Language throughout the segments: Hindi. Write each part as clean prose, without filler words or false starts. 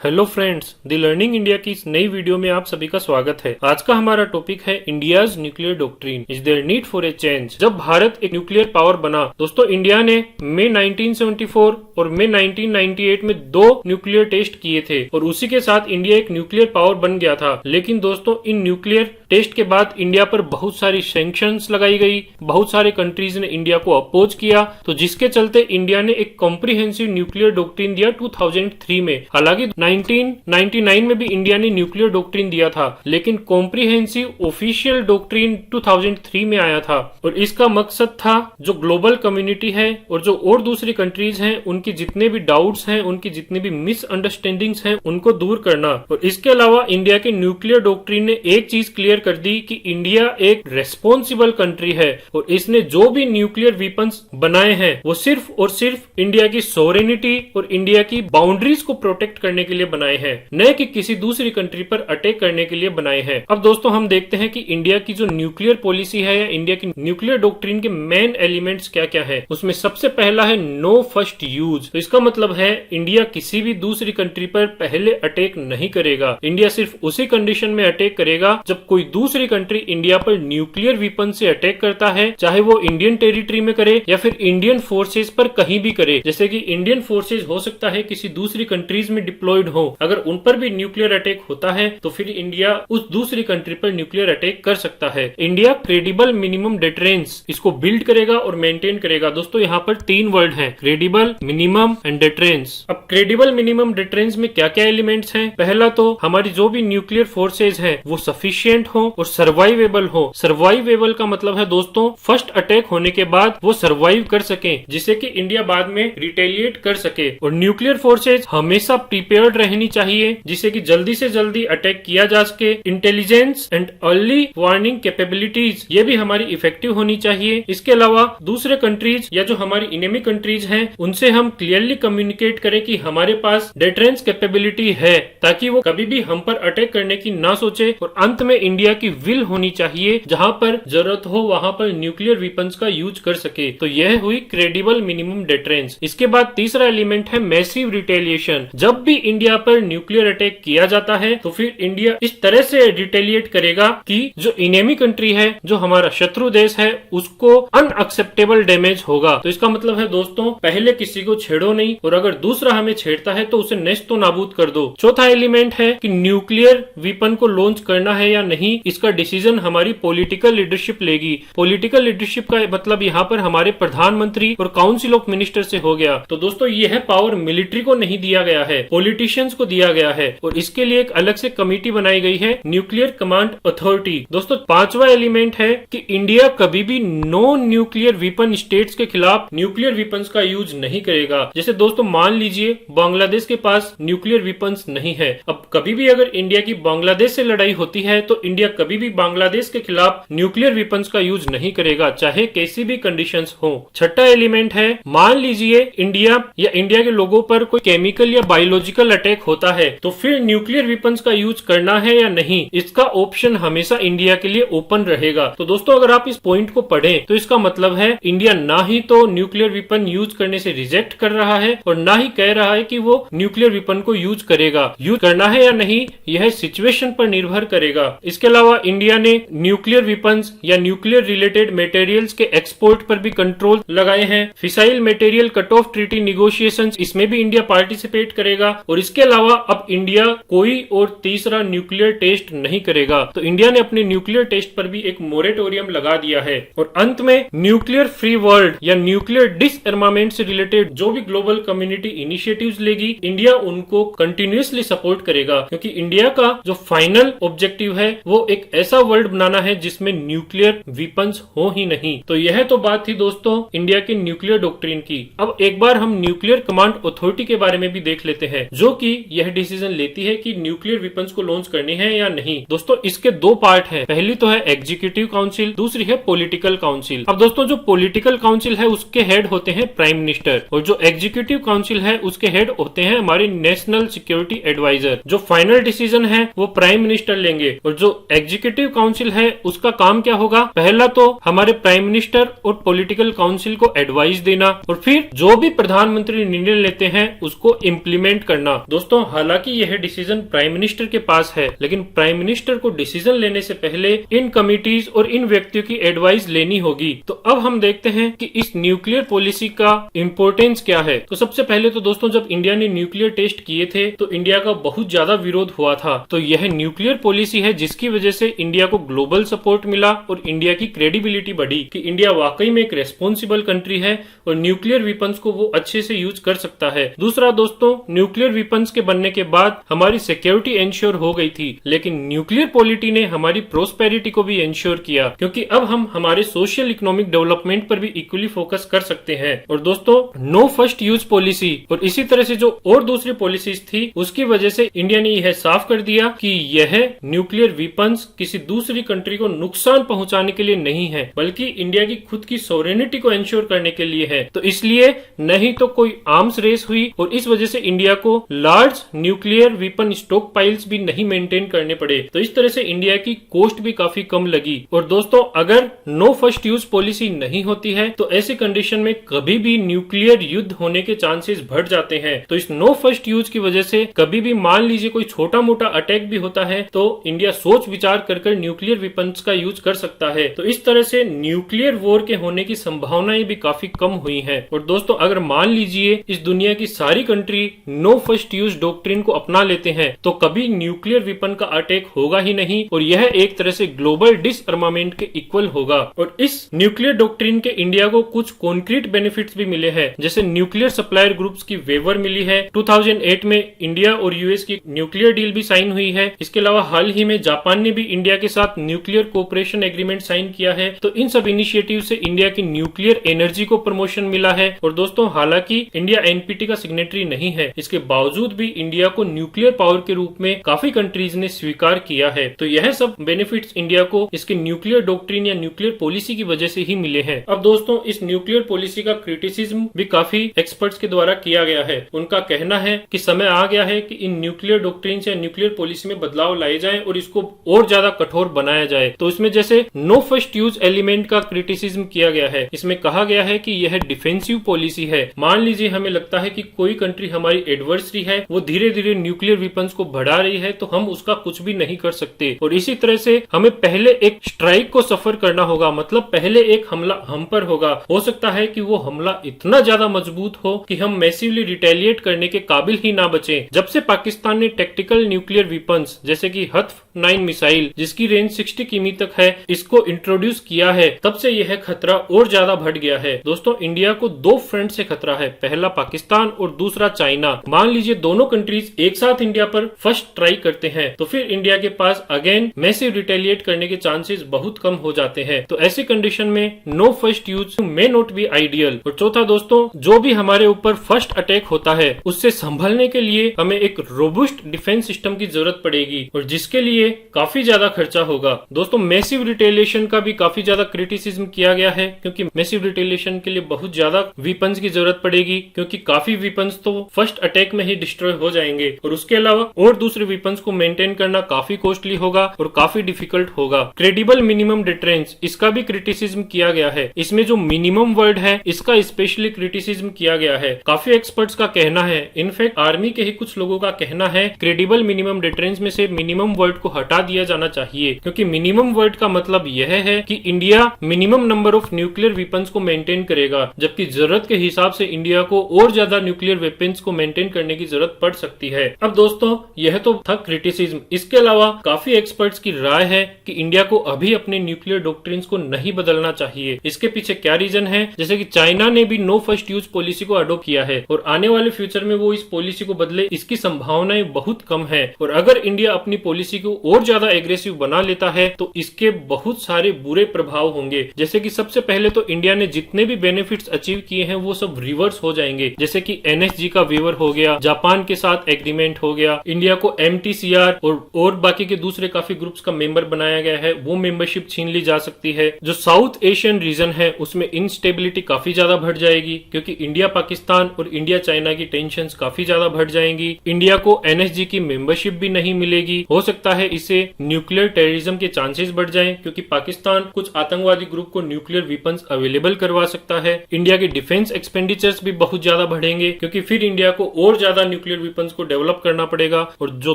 Hello friends, the learning India की इस नई वीडियो में आप सभी का स्वागत है। आज का हमारा टॉपिक है India's nuclear doctrine, is there need for a change. जब भारत एक न्यूक्लियर पावर बना दोस्तों, इंडिया ने मई 1974 और मई 1998 में 2 न्यूक्लियर टेस्ट किए थे और उसी के साथ इंडिया एक न्यूक्लियर पावर बन गया था। लेकिन दोस्तों, इन न्यूक्लियर टेस्ट के बाद इंडिया पर बहुत सारी सैंक्शंस लगाई गई, बहुत सारे कंट्रीज ने इंडिया को अपोज किया, तो जिसके चलते इंडिया ने एक कॉम्प्रिहेंसिव न्यूक्लियर डॉक्ट्रिन दिया 2003 में। हालांकि 1999 में भी इंडिया ने न्यूक्लियर डॉक्ट्रिन दिया था, लेकिन कॉम्प्रिहेंसिव ऑफिशियल डॉक्ट्रिन 2003 में आया था और इसका मकसद था जो ग्लोबल कम्युनिटी है और जो और दूसरी कंट्रीज हैं उनकी जितने भी डाउट्स हैं, उनकी जितनी भी मिसअंडरस्टैंडिंग्स हैं, उनको दूर करना। और इसके अलावा इंडिया के न्यूक्लियर डॉक्ट्रिन ने एक चीज क्लियर कर दी कि इंडिया एक रेस्पॉन्सिबल कंट्री है और इसने जो भी न्यूक्लियर वेपन्स बनाए हैं वो सिर्फ और सिर्फ इंडिया की सोवरेनिटी और इंडिया की बाउंड्रीज को प्रोटेक्ट करने के लिए बनाए हैं, न कि किसी दूसरी कंट्री पर अटैक करने के लिए बनाए हैं। अब दोस्तों, हम देखते हैं कि इंडिया की जो न्यूक्लियर पॉलिसी है या इंडिया की न्यूक्लियर डॉक्ट्रिन के मेन एलिमेंट्स क्या क्या है। उसमें सबसे पहला है नो फर्स्ट यूज। तो इसका मतलब है इंडिया किसी भी दूसरी कंट्री पर पहले अटैक नहीं करेगा। इंडिया सिर्फ उसी कंडीशन में अटैक करेगा जब कोई दूसरी कंट्री इंडिया पर न्यूक्लियर वेपन से अटैक करता है, चाहे वो इंडियन टेरिटरी में करे या फिर इंडियन फोर्सेज पर कहीं भी करे। जैसे कि इंडियन फोर्सेज हो सकता है किसी दूसरी कंट्रीज में डिप्लॉयड हो, अगर उन पर भी न्यूक्लियर अटैक होता है तो फिर इंडिया उस दूसरी कंट्री पर न्यूक्लियर अटैक कर सकता है। इंडिया क्रेडिबल मिनिमम डेटरेंस इसको बिल्ड करेगा और मेंटेन करेगा। दोस्तों, यहाँ पर 3 वर्ड हैं, क्रेडिबल, मिनिमम एंड डेटरेंस। अब क्रेडिबल मिनिमम डेटरेंस में क्या क्या एलिमेंट्स हैं? पहला तो हमारी जो भी न्यूक्लियर फोर्सेज हैं वो सफिशिएंट हो और सर्वाइवेबल हो। सर्वाइवेबल का मतलब है दोस्तों, फर्स्ट अटैक होने के बाद वो सर्वाइव कर सके, जिससे कि इंडिया बाद में रिटेलिएट कर सके। और न्यूक्लियर फोर्सेज हमेशा प्रिपेयर्ड रहनी चाहिए, जिससे कि जल्दी से जल्दी अटैक किया जा सके। Intelligence and early warning capabilities ये भी हमारी इफेक्टिव होनी चाहिए। इसके अलावा दूसरे कंट्रीज या जो हमारी इनेमी कंट्रीज हैं उनसे हम क्लियरली कम्युनिकेट करें कि हमारे पास डेटरेंस कैपेबिलिटी है, ताकि वो कभी भी हम पर अटैक करने की ना सोचे। और अंत में इंडिया की विल होनी चाहिए, जहां पर जरूरत हो वहां पर न्यूक्लियर वेपन्स का यूज कर सके। तो यह हुई क्रेडिबल मिनिमम डेटरेंस। इसके बाद तीसरा एलिमेंट है मैसिव रिटेलिएशन। जब भी इंडिया पर न्यूक्लियर अटैक किया जाता है तो फिर इंडिया इस तरह से रिटेलिएट करेगा कि जो इनेमी कंट्री है, जो हमारा शत्रु देश है, उसको अनएक्सेप्टेबल डैमेज होगा। तो इसका मतलब है दोस्तों, पहले किसी को छेड़ो नहीं और अगर दूसरा हमें छेड़ता है तो उसे नेस्तो नाबूद कर दो। चौथा एलिमेंट है कि न्यूक्लियर वेपन को लॉन्च करना है या नहीं, इसका डिसीजन हमारी पॉलिटिकल लीडरशिप लेगी। पॉलिटिकल लीडरशिप का मतलब यहाँ पर हमारे प्रधानमंत्री और काउंसिल ऑफ मिनिस्टर से हो गया। तो दोस्तों, यह पावर मिलिट्री को नहीं दिया गया है, पॉलिटिशियंस को दिया गया है और इसके लिए एक अलग से कमेटी बनाई गई है, न्यूक्लियर कमांड अथॉरिटी। दोस्तों, पांचवा एलिमेंट है कि इंडिया कभी भी नॉन न्यूक्लियर वेपन स्टेट्स के खिलाफ न्यूक्लियर वेपन्स का यूज नहीं करेगा। जैसे दोस्तों, मान लीजिए बांग्लादेश के पास न्यूक्लियर वेपन्स नहीं है। अब कभी भी अगर इंडिया की बांग्लादेश से लड़ाई होती है तो इंडिया कभी भी बांग्लादेश के खिलाफ न्यूक्लियर वेपन्स का यूज नहीं करेगा, चाहे कैसी भी कंडीशंस हो। छठा एलिमेंट है, मान लीजिए इंडिया या इंडिया के लोगों पर कोई केमिकल या बायोलॉजिकल अटैक होता है तो फिर न्यूक्लियर वेपन्स का यूज करना है या नहीं, इसका ऑप्शन हमेशा इंडिया के लिए ओपन रहेगा। तो दोस्तों, अगर आप इस पॉइंट को पढ़ें तो इसका मतलब है इंडिया ना ही तो न्यूक्लियर वेपन यूज करने से रिजेक्ट कर रहा है और ना ही कह रहा है कि वो न्यूक्लियर वेपन को यूज करेगा। यूज करना है या नहीं, यह सिचुएशन पर निर्भर करेगा। इसके अलावा इंडिया ने न्यूक्लियर वेपन्स या न्यूक्लियर रिलेटेड मटेरियल्स के एक्सपोर्ट पर भी कंट्रोल लगाए हैं। Fissile material cut off treaty negotiations, इसमें भी इंडिया पार्टिसिपेट करेगा। और इसके अलावा अब इंडिया कोई और तीसरा न्यूक्लियर टेस्ट नहीं करेगा। तो इंडिया ने अपने न्यूक्लियर टेस्ट पर भी एक मोरेटोरियम लगा दिया है। और अंत में न्यूक्लियर फ्री वर्ल्ड या न्यूक्लियर डिसआर्मामेंट से रिलेटेड जो भी ग्लोबल कम्युनिटी इनिशिएटिव्स लेगी, इंडिया उनको कंटिन्यूअसली सपोर्ट करेगा, क्योंकि इंडिया का जो फाइनल ऑब्जेक्टिव है वो एक ऐसा वर्ल्ड बनाना है जिसमें न्यूक्लियर वेपन्स हो ही नहीं। तो यह तो बात थी दोस्तों इंडिया के न्यूक्लियर डॉक्ट्रिन की। अब एक बार हम न्यूक्लियर कमांड अथॉरिटी के बारे में भी देख लेते हैं, जो कि यह डिसीजन लेती है कि न्यूक्लियर वेपन्स को लॉन्च करनी है या नहीं। दोस्तों, इसके 2 पार्ट हैं। पहली तो है एग्जीक्यूटिव काउंसिल, दूसरी है पॉलिटिकल काउंसिल। अब दोस्तों, जो पॉलिटिकल काउंसिल है उसके हेड होते हैं प्राइम मिनिस्टर और जो एग्जीक्यूटिव काउंसिल है उसके हेड होते हैं हमारे नेशनल सिक्योरिटी एडवाइजर। जो फाइनल डिसीजन है वो प्राइम मिनिस्टर लेंगे और जो एग्जीक्यूटिव काउंसिल है उसका काम क्या होगा? पहला तो हमारे प्राइम मिनिस्टर और पॉलिटिकल काउंसिल को एडवाइस देना और फिर जो भी प्रधानमंत्री निर्णय लेते हैं उसको इम्प्लीमेंट करना। दोस्तों हालांकि यह डिसीजन प्राइम मिनिस्टर के पास है, लेकिन प्राइम मिनिस्टर को डिसीजन लेने से पहले इन कमिटीज और इन व्यक्तियों की एडवाइस लेनी होगी। तो अब हम देखते हैं कि इस न्यूक्लियर पॉलिसी का इम्पोर्टेंस क्या है। तो सबसे पहले तो दोस्तों जब इंडिया ने न्यूक्लियर टेस्ट किए थे तो इंडिया का बहुत ज्यादा विरोध हुआ था। तो यह न्यूक्लियर पॉलिसी है जिसकी वजह से इंडिया को ग्लोबल सपोर्ट मिला और इंडिया की क्रेडिबिलिटी बढ़ी कि इंडिया वाकई में एक रेस्पॉन्सिबल कंट्री है और न्यूक्लियर वेपन्स को वो अच्छे से यूज कर सकता है। दूसरा दोस्तों, न्यूक्लियर वेपन्स के बनने के बाद हमारी सिक्योरिटी इंश्योर हो गई थी, लेकिन न्यूक्लियर पॉलिटी ने हमारी प्रोस्पेरिटी को भी इंश्योर किया, क्योंकि अब हम हमारे सोशल इकोनॉमिक डेवलपमेंट पर भी इक्वली फोकस कर सकते हैं। और दोस्तों नो फर्स्ट यूज पॉलिसी और इसी तरह से जो और दूसरी पॉलिसीज थी उसकी वजह से इंडिया ने यह साफ कर दिया कि यह न्यूक्लियर वेपन्स किसी दूसरी कंट्री को नुकसान पहुंचाने के लिए नहीं है, बल्कि इंडिया की खुद की सोवरेनिटी को इंश्योर करने के लिए है। तो इसलिए नहीं तो कोई आर्म्स रेस हुई और इस वजह से इंडिया को large nuclear weapon stock piles भी नहीं मेंटेन करने पड़े। तो इस तरह से इंडिया की कॉस्ट भी काफी कम लगी। और दोस्तों अगर नो फर्स्ट यूज पॉलिसी नहीं होती है तो ऐसी कंडीशन में कभी भी न्यूक्लियर युद्ध होने के चांसेस बढ़ जाते हैं। तो इस नो फर्स्ट यूज की वजह से कभी भी मान लीजिए कोई छोटा मोटा अटैक भी होता है तो इंडिया सोच विचार कर न्यूक्लियर वेपन्स का यूज कर सकता है। तो इस तरह से न्यूक्लियर वॉर के होने की संभावनाएं भी काफी कम हुई हैं। और दोस्तों अगर मान लीजिए इस दुनिया की सारी country no first use doctrine को अपना लेते हैं तो कभी न्यूक्लियर वेपन का अटैक होगा ही नहीं और यह एक तरह से ग्लोबल डिसआर्मामेंट के इक्वल होगा। और इस न्यूक्लियर डॉक्ट्रिन के इंडिया को कुछ कॉन्क्रीट बेनिफिट्स भी मिले हैं, जैसे न्यूक्लियर सप्लायर ग्रुप्स की वेवर मिली है। 2008 में इंडिया और यूएस की न्यूक्लियर डील भी साइन हुई है। इसके अलावा हाल ही में जापान ने भी इंडिया के साथ न्यूक्लियर कोऑपरेशन एग्रीमेंट साइन किया है। तो इन सब इनिशिएटिव से इंडिया की न्यूक्लियर एनर्जी को प्रमोशन मिला है। और दोस्तों हालांकि इंडिया एनपीटी का सिग्नेटरी नहीं है, इसके बावजूद भी इंडिया को न्यूक्लियर पावर के रूप में काफी कंट्रीज ने स्वीकार किया है। तो यह सब बेनिफिट्स इंडिया को इसके न्यूक्लियर डॉक्ट्रिन या न्यूक्लियर पॉलिसी की वजह से ही मिले हैं। अब दोस्तों इस न्यूक्लियर पॉलिसी का क्रिटिसिज्म भी काफी एक्सपर्ट्स के द्वारा किया गया है। उनका कहना है कि समय आ गया है कि इन न्यूक्लियर डॉक्ट्रिन या न्यूक्लियर पॉलिसी में बदलाव लाए जाए और इसको और ज्यादा कठोर बनाया जाए। तो इसमें जैसे नो फर्स्ट यूज एलिमेंट का क्रिटिसिज्म किया गया है। इसमें कहा गया है कि यह डिफेंसिव पॉलिसी है। मान लीजिए हमें लगता है कि कोई कंट्री हमारी एडवर्सरी है, वो धीरे धीरे न्यूक्लियर वेपन्स को बढ़ा रही है, तो हम उसका कुछ भी नहीं कर सकते। और इसी तरह से हमें पहले एक स्ट्राइक को सफर करना होगा, मतलब पहले एक हमला हम पर होगा। हो सकता है कि वो हमला इतना ज्यादा मजबूत हो कि हम मैसिवली रिटेलिएट करने के काबिल ही ना बचे। जब से पाकिस्तान ने टैक्टिकल न्यूक्लियर वेपन्स जैसे कि हत्फ 9 मिसाइल जिसकी रेंज 60 किमी तक है इसको इंट्रोड्यूस किया है, तब से यह खतरा और ज्यादा बढ़ गया है। दोस्तों इंडिया को दो फ्रंट से खतरा है, पहला पाकिस्तान और दूसरा चाइना। मान लीजिए दोनों कंट्रीज एक साथ इंडिया पर फर्स्ट ट्राई करते हैं तो फिर इंडिया के पास अगेन मैसिव रिटेलिएट करने के चांसेस बहुत कम हो जाते हैं। तो ऐसी कंडीशन में no first use may not be ideal. और चौथा दोस्तों, जो भी हमारे ऊपर फर्स्ट अटैक होता है उससे संभलने के लिए हमें एक रोबुस्ट डिफेंस सिस्टम की जरूरत पड़ेगी और जिसके लिए काफी ज्यादा खर्चा होगा। दोस्तों मैसिव रिटेलिएशन का भी काफी ज्यादा क्रिटिसिज्म किया गया है, क्योंकि मैसिव रिटेलिएशन के लिए बहुत ज्यादा वेपन्स की जरूरत पड़ेगी, क्योंकि काफी वेपन्स तो फर्स्ट अटैक में ही डिस्ट्रॉय हो जाएंगे और उसके अलावा और दूसरे वेपन्स को मेंटेन करना काफी कॉस्टली होगा और काफी डिफिकल्ट होगा। क्रेडिबल मिनिमम डिटरेंस, इसका भी क्रिटिसिज्म किया गया है। इसमें जो मिनिमम वर्ड है इसका स्पेशली क्रिटिसिज्म किया गया है। काफी एक्सपर्ट्स का कहना है, इनफैक्ट आर्मी के ही कुछ लोगों का कहना है, क्रेडिबल मिनिमम डिटरेंस में से मिनिमम वर्ड को हटा दिया जाना चाहिए, क्योंकि मिनिमम वर्ड का मतलब यह है कि India minimum number of nuclear weapons को मेंटेन करेगा, जबकि जरूरत के हिसाब से इंडिया को और ज्यादा न्यूक्लियर वेपन्स को मेंटेन करने की जरूरत पड़ सकती है। अब दोस्तों यह तो था क्रिटिसिज्म। इसके अलावा काफी एक्सपर्ट्स की राय है कि इंडिया को अभी अपने न्यूक्लियर डॉक्ट्रिन्स को नहीं बदलना चाहिए। इसके पीछे क्या रीजन है, जैसे कि चाइना ने भी नो फर्स्ट यूज पॉलिसी को अडॉप्ट किया है और आने वाले फ्यूचर में वो इस पॉलिसी को बदले इसकी संभावनाएं बहुत कम है। और अगर इंडिया अपनी पॉलिसी को और ज्यादा एग्रेसिव बना लेता है तो इसके बहुत सारे बुरे प्रभाव होंगे। जैसे कि सबसे पहले तो इंडिया ने जितने भी बेनिफिट्स अचीव किए हैं वो सब रिवर्स हो जाएंगे, जैसे कि एनएसजी का वेवर हो गया, जापान के साथ एग्रीमेंट हो गया, इंडिया को एमटीसीआर और बाकी के दूसरे काफी ग्रुप्स का मेंबर बनाया गया है, वो मेंबरशिप छीन ली जा सकती है। जो साउथ एशियन रीजन है उसमें इंस्टेबिलिटी काफी ज्यादा बढ़ जाएगी, क्योंकि इंडिया पाकिस्तान और इंडिया चाइना की टेंशंस काफी ज्यादा बढ़ जाएंगी। इंडिया को एनएसजी की मेंबरशिप भी नहीं मिलेगी। हो सकता है इससे न्यूक्लियर टेररिज्म के चांसेस बढ़ जाएं, क्योंकि पाकिस्तान कुछ आतंकवादी ग्रुप को न्यूक्लियर वेपन्स अवेलेबल करवा सकता है। इंडिया के डिफेंस एक्सपेंडिचर्स भी बहुत ज्यादा बढ़ेंगे, क्योंकि फिर इंडिया को और ज्यादा न्यूक्लियर वेपन्स को डेवलप करना पड़ेगा। और जो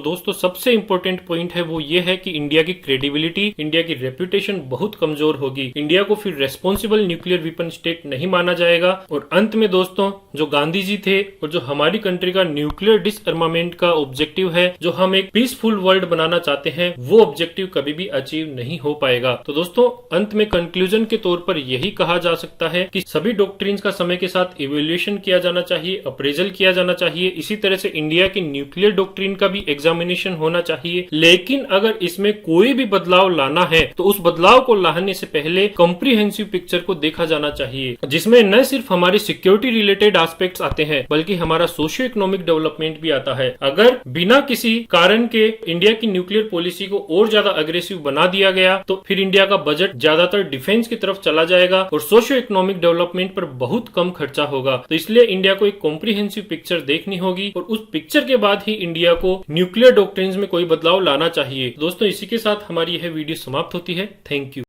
दोस्तों सबसे इंपॉर्टेंट पॉइंट है वो ये है कि इंडिया की क्रेडिबिलिटी, इंडिया की रेपुटेशन बहुत कमजोर होगी। इंडिया को फिर रेस्पॉन्सिबल न्यूक्लियर वेपन स्टेट नहीं माना जाएगा। और अंत में दोस्तों, जो गांधी जी थे और जो हमारी कंट्री का न्यूक्लियर डिसआर्मामेंट का ऑब्जेक्टिव है, जो हम एक पीसफुल वर्ल्ड बनाना चाहते हैं, वो ऑब्जेक्टिव कभी भी अचीव नहीं हो पाएगा। तो दोस्तों, अंत में कंक्लूजन के तौर पर यही कहा जा सकता है कि सभी डॉक्ट्रिन्स का समय के साथ इवेल्युएशन किया जाना चाहिए, अप्रेजल किया जाना चाहिए। इसी तरह से इंडिया की न्यूक्लियर डॉक्ट्रिन का भी एग्जामिनेशन होना चाहिए। लेकिन अगर इसमें कोई भी बदलाव लाना है तो उस बदलाव को लाने से पहले कॉम्प्रिहेंसिव पिक्चर को देखा जाना चाहिए, जिसमें न सिर्फ हमारे सिक्योरिटी रिलेटेड एस्पेक्ट्स आते हैं बल्कि हमारा सोशियो इकोनॉमिक डेवलपमेंट भी आता है। अगर बिना किसी कारण के इंडिया की न्यूक्लियर पॉलिसी को और ज्यादा अग्रेसिव बना दिया गया तो फिर इंडिया का बजट ज्यादातर डिफेंस की तरफ चला जाएगा और सोशियो इकोनॉमिक डेवलपमेंट पर बहुत कम खर्चा होगा। तो इसलिए इंडिया को एक कॉम्प्रिहेंसिव पिक्चर देखनी होगी और उस पिक्चर के बाद ही इंडिया को न्यूक्लियर डॉक्ट्रिन्स में कोई बदलाव लाना चाहिए। दोस्तों, इसी के साथ हमारी यह वीडियो समाप्त होती है। Thank you.